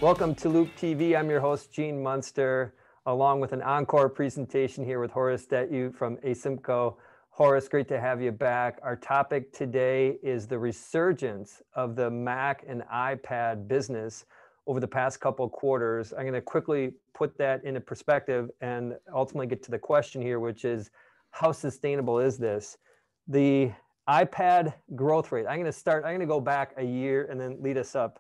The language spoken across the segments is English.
Welcome to Loup TV. I'm your host, Gene Munster, along with an encore presentation here with Horace Dediu from Asympco. Horace, great to have you back. Our topic today is the resurgence of the Mac and iPad business over the past couple of quarters. I'm going to quickly put that into perspective and ultimately get to the question here, which is how sustainable is this? The iPad growth rate, I'm going to go back a year and then lead us up,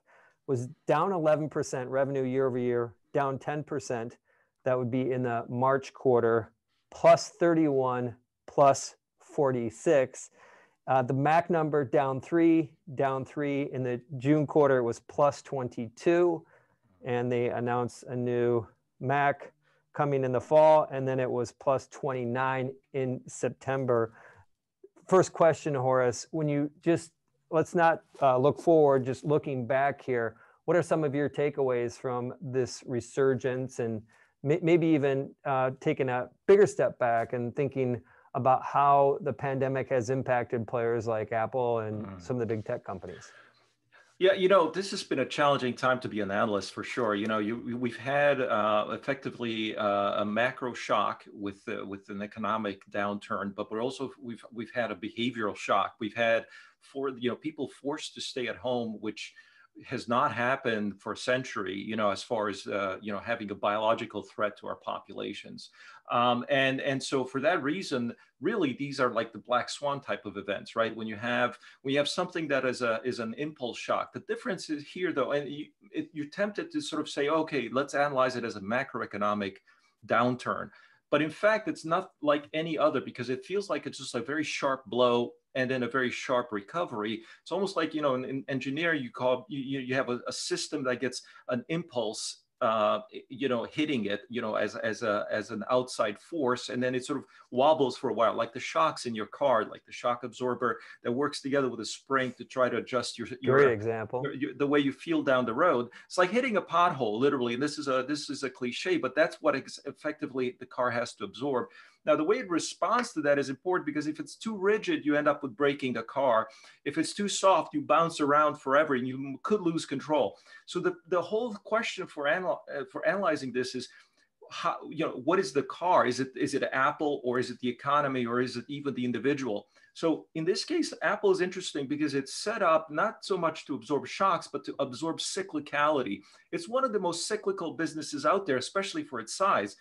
was down 11% revenue year over year, down 10%. That would be in the March quarter, plus 31, plus 46. The Mac number down three. In the June quarter, it was plus 22. And they announced a new Mac coming in the fall, and then it was plus 29 in September. First question, Horace, when you let's not look forward, just looking back here, what are some of your takeaways from this resurgence, and maybe even taking a bigger step back and thinking about how the pandemic has impacted players like Apple and some of the big tech companies? Yeah, this has been a challenging time to be an analyst for sure. We've had effectively a macro shock with an economic downturn, but we've had a behavioral shock. We've had people forced to stay at home, which has not happened for a century, as far as, having a biological threat to our populations. And so for that reason, really, these are like the black swan type of events, right? When you have something that is an impulse shock. The difference is here, though, and you're tempted to sort of say, okay, let's analyze it as a macroeconomic downturn. But in fact, it's not like any other, because it feels like it's just a very sharp blow and then a very sharp recovery. It's almost like, in engineering, you have a system that gets an impulse, hitting it, as an outside force, and then it sort of wobbles for a while, like the shocks in your car, like the shock absorber that works together with a spring to try to adjust your great example, the way you feel down the road. It's like hitting a pothole, literally. And this is a cliche, but that's what effectively the car has to absorb. Now, the way it responds to that is important, because if it's too rigid, you end up with breaking the car. If it's too soft, you bounce around forever and you could lose control. So the whole question for analyzing this is, how, what is the car? Is it Apple, or is it the economy, or is it even the individual? So in this case, Apple is interesting because it's set up not so much to absorb shocks, but to absorb cyclicality. It's one of the most cyclical businesses out there, especially for its size.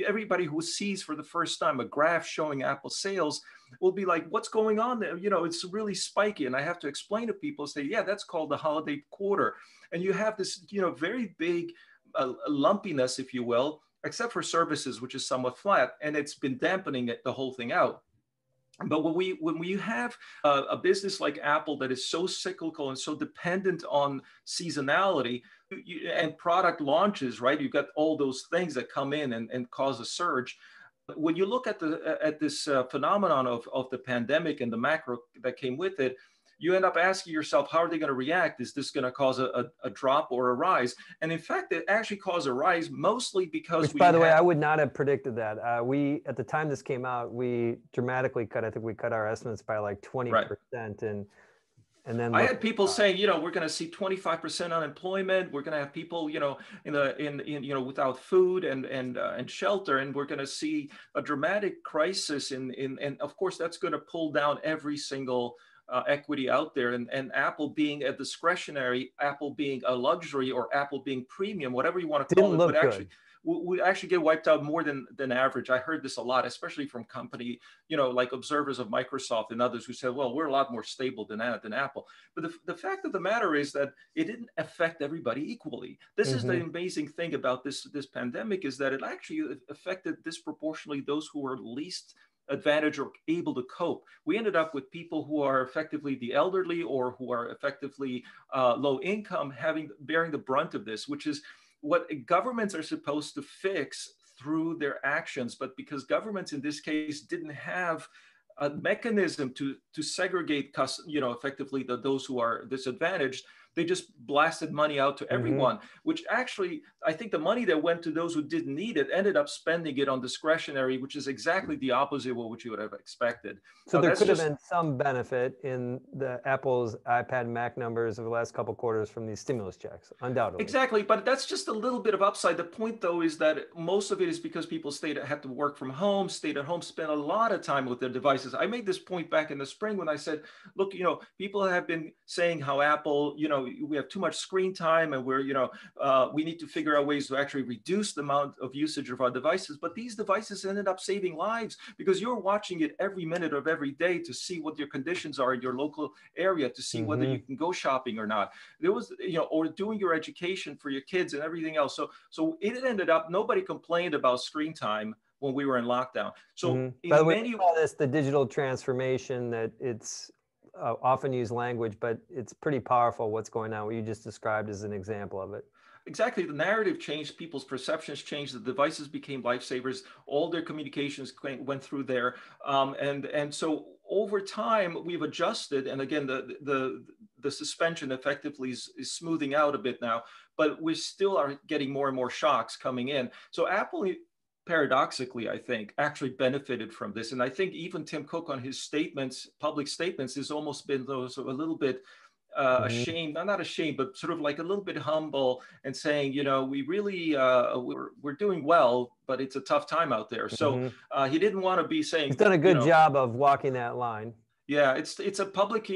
Everybody who sees for the first time a graph showing Apple sales will be like, what's going on there? It's really spiky. And I have to explain to people, say, yeah, that's called the holiday quarter. And you have this, very big lumpiness, if you will, except for services, which is somewhat flat. And it's been dampening the whole thing out. But when we have a business like Apple that is so cyclical and so dependent on seasonality and product launches, right? You've got all those things that come in and cause a surge. When you look at this phenomenon of the pandemic and the macro that came with it, you end up asking yourself, how are they going to react? Is this going to cause a drop or a rise? And in fact, it actually caused a rise, mostly because by the way, I would not have predicted that. At the time this came out, we dramatically cut our estates by like 20%. Right. And then I had people saying, we're going to see 25% unemployment. We're going to have people, without food and shelter, and we're going to see a dramatic crisis. And of course, that's going to pull down every single equity out there, and Apple being a discretionary, Apple being a luxury, or Apple being premium, whatever you want to call it, would actually get wiped out more than average. I heard this a lot, especially from company, like observers of Microsoft and others who said, well, we're a lot more stable than Apple. But the fact of the matter is that it didn't affect everybody equally. This is the amazing thing about this pandemic, is that it actually affected disproportionately those who were least advantage or able to cope. We ended up with people who are effectively the elderly, or who are effectively low income, bearing the brunt of this, which is what governments are supposed to fix through their actions. But because governments in this case didn't have a mechanism to segregate, effectively those who are disadvantaged, They just blasted money out to everyone, which actually, I think the money that went to those who didn't need it ended up spending it on discretionary, which is exactly the opposite of what you would have expected. So there could have been some benefit in the Apple's iPad Mac numbers over the last couple of quarters from these stimulus checks, undoubtedly. Exactly, but that's just a little bit of upside. The point, though, is that most of it is because people had to work from home, stayed at home, spent a lot of time with their devices. I made this point back in the spring when I said, look, people have been saying how Apple, we have too much screen time and we need to figure out ways to actually reduce the amount of usage of our devices. But these devices ended up saving lives because you're watching it every minute of every day to see what your conditions are in your local area, to see whether you can go shopping or not. There was, or doing your education for your kids and everything else. So it ended up, nobody complained about screen time when we were in lockdown. So by the way, we call this the digital transformation, that it's often used language, but it's pretty powerful what's going on. What you just described as an example of it. Exactly. The narrative changed, people's perceptions changed, the devices became lifesavers, all their communications went through there. And so over time, we've adjusted. And again, the suspension effectively is smoothing out a bit now, but we still are getting more and more shocks coming in. So Apple, paradoxically, I think, actually benefited from this. And I think even Tim Cook on his statements, public statements, has almost been those a little bit ashamed, not ashamed, but sort of like a little bit humble and saying, we really, we're doing well, but it's a tough time out there. So he didn't want to be saying— He's done a good job of walking that line. Yeah, it's a public,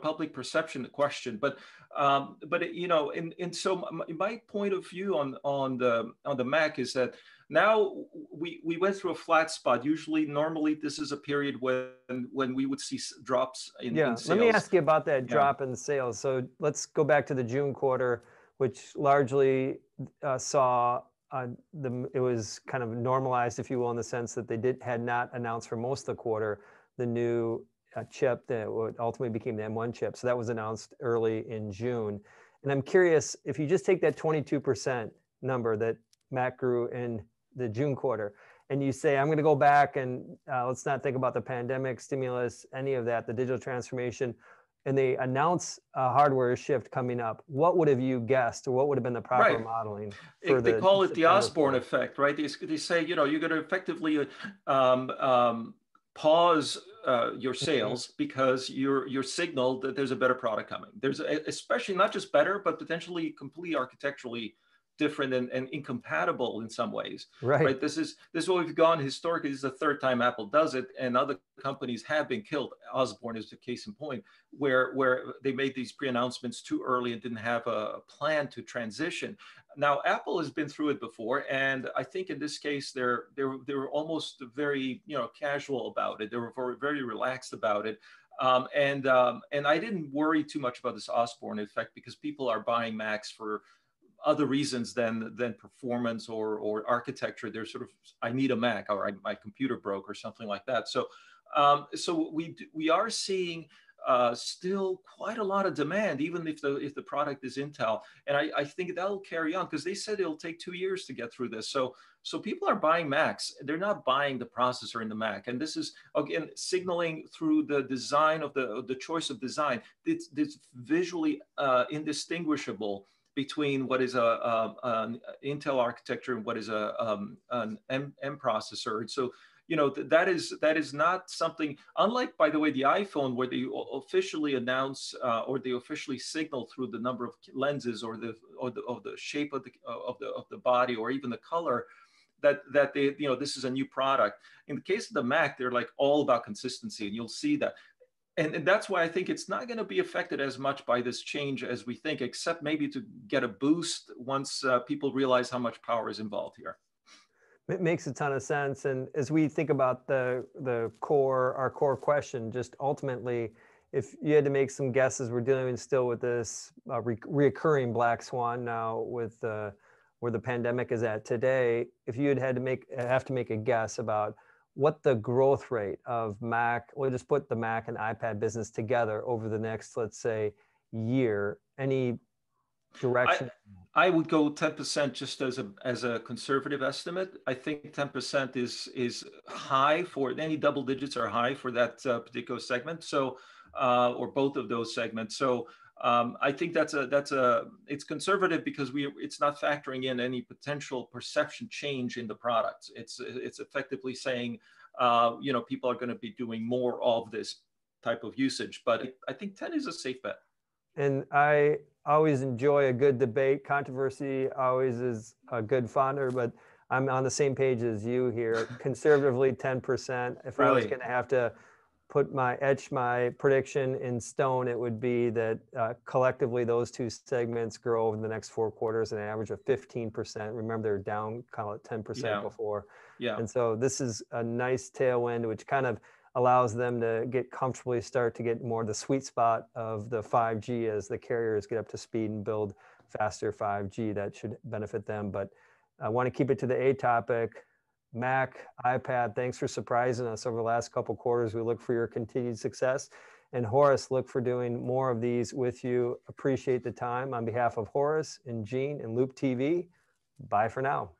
public perception question, but and so my point of view on the Mac is that now we went through a flat spot. Normally this is a period when we would see drops in sales. Let me ask you about that drop in sales. So let's go back to the June quarter, which largely saw it was kind of normalized, if you will, in the sense that they had not announced for most of the quarter the new chip that ultimately became the M1 chip. So that was announced early in June. And I'm curious, if you just take that 22% number that Mac grew in the June quarter, and you say, I'm going to go back and let's not think about the pandemic, stimulus, any of that, the digital transformation, and they announce a hardware shift coming up, what would have you guessed, or what would have been the proper modeling? They call it the Osborne Effect, right? They say, you're going to effectively pause your sales because you're signaled that there's a better product coming. There's especially not just better, but potentially completely architecturally different and incompatible in some ways. Right. This is what we've gone historically. This is the third time Apple does it, and other companies have been killed. Osborne is the case in point, where they made these pre-announcements too early and didn't have a plan to transition. Now, Apple has been through it before, and I think in this case they were almost very casual about it. They were very relaxed about it. And I didn't worry too much about this Osborne effect because people are buying Macs for other reasons than performance or architecture. They're sort of, I need a Mac, or my computer broke or something like that. So we are seeing still quite a lot of demand, even if the product is Intel. And I think that'll carry on because they said it'll take 2 years to get through this. So people are buying Macs. They're not buying the processor in the Mac. And this is, again, signaling through the design of the choice of design. It's visually indistinguishable between what is an Intel architecture and what is an M processor. And so, that is not something, unlike, by the way, the iPhone, where they officially announce or they officially signal through the number of lenses or the shape of the body or even the color that they, this is a new product. In the case of the Mac, they're like all about consistency, and you'll see that. And that's why I think it's not going to be affected as much by this change as we think, except maybe to get a boost once people realize how much power is involved here. It makes a ton of sense. And as we think about our core question, just ultimately, if you had to make some guesses, we're dealing still with this reoccurring black swan now with where the pandemic is at today. If you have to make a guess about what the growth rate of Mac, we'll just put the Mac and iPad business together over the next, let's say, year, any direction? I would go 10% just as a conservative estimate. I think 10% is high for any double digits are high for that particular segment. So, or both of those segments. So I think it's conservative because it's not factoring in any potential perception change in the products. It's effectively saying, people are going to be doing more of this type of usage. But I think 10 is a safe bet. And I always enjoy a good debate. Controversy always is a good fodder, but I'm on the same page as you here. Conservatively, 10%. If I was going to have to etch my prediction in stone, it would be that collectively those two segments grow over the next 4 quarters at an average of 15%. Remember, they're down, call it 10% before. Yeah. And so this is a nice tailwind, which kind of allows them to start to get more the sweet spot of the 5G as the carriers get up to speed and build faster 5G. That should benefit them. But I want to keep it to the A topic. Mac, iPad, thanks for surprising us over the last couple quarters. We look for your continued success. And Horace, look for doing more of these with you. Appreciate the time. On behalf of Horace and Gene and Loup TV, bye for now.